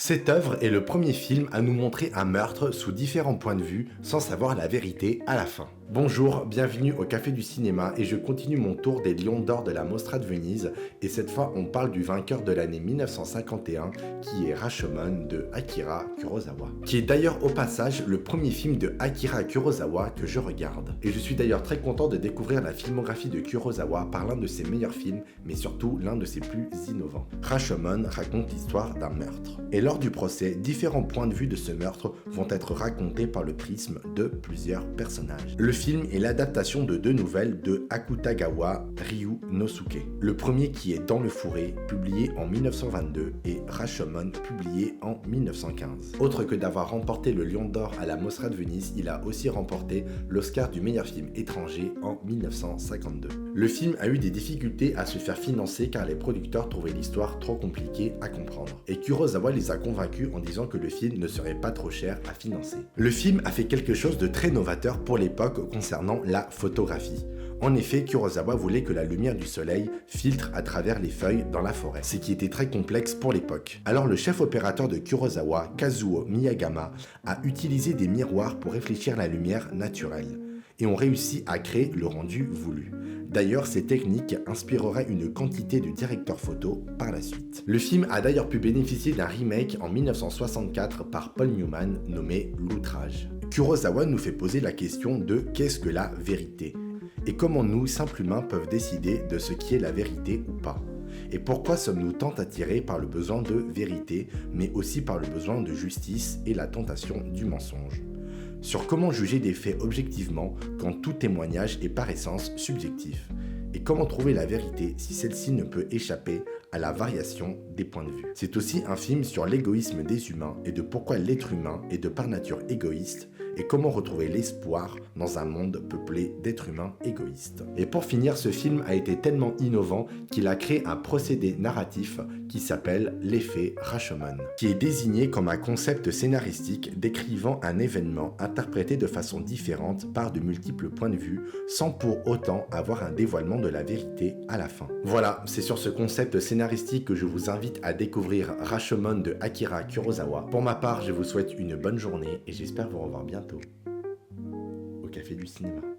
Cette œuvre est le premier film à nous montrer un meurtre sous différents points de vue sans savoir la vérité à la fin. Bonjour, bienvenue au Café du Cinéma et je continue mon tour des Lions d'Or de la Mostra de Venise et cette fois on parle du vainqueur de l'année 1951 qui est Rashomon de Akira Kurosawa. Qui est d'ailleurs au passage le premier film de Akira Kurosawa que je regarde. Et je suis d'ailleurs très content de découvrir la filmographie de Kurosawa par l'un de ses meilleurs films mais surtout l'un de ses plus innovants. Rashomon raconte l'histoire d'un meurtre. Et lors du procès, différents points de vue de ce meurtre vont être racontés par le prisme de plusieurs personnages. Le film est l'adaptation de deux nouvelles de Akutagawa Ryunosuke. Le premier qui est Dans le fourré, publié en 1922, et Rashomon, publié en 1915. Autre que d'avoir remporté le Lion d'Or à la Mostra de Venise, il a aussi remporté l'Oscar du meilleur film étranger en 1952. Le film a eu des difficultés à se faire financer car les producteurs trouvaient l'histoire trop compliquée à comprendre. Et Kurosawa les a convaincus en disant que le film ne serait pas trop cher à financer. Le film a fait quelque chose de très novateur pour l'époque concernant la photographie. En effet, Kurosawa voulait que la lumière du soleil filtre à travers les feuilles dans la forêt, ce qui était très complexe pour l'époque. Alors le chef opérateur de Kurosawa, Kazuo Miyagama, a utilisé des miroirs pour réfléchir la lumière naturelle et ont réussi à créer le rendu voulu. D'ailleurs, ces techniques inspireraient une quantité de directeurs photos par la suite. Le film a d'ailleurs pu bénéficier d'un remake en 1964 par Paul Newman nommé L'Outrage. Kurosawa nous fait poser la question de qu'est-ce que la vérité ? Et comment nous, simples humains, peuvent décider de ce qui est la vérité ou pas ? Et pourquoi sommes-nous tant attirés par le besoin de vérité, mais aussi par le besoin de justice et la tentation du mensonge ? Sur comment juger des faits objectivement quand tout témoignage est par essence subjectif, et comment trouver la vérité si celle-ci ne peut échapper à la variation des points de vue. C'est aussi un film sur l'égoïsme des humains et de pourquoi l'être humain est de par nature égoïste et comment retrouver l'espoir dans un monde peuplé d'êtres humains égoïstes. Et pour finir, ce film a été tellement innovant qu'il a créé un procédé narratif qui s'appelle l'effet Rashomon, qui est désigné comme un concept scénaristique décrivant un événement interprété de façon différente par de multiples points de vue sans pour autant avoir un dévoilement de la vérité à la fin. Voilà, c'est sur ce concept scénaristique que je vous invite à découvrir Rashomon de Akira Kurosawa. Pour ma part, je vous souhaite une bonne journée et j'espère vous revoir bientôt au Café du Cinéma.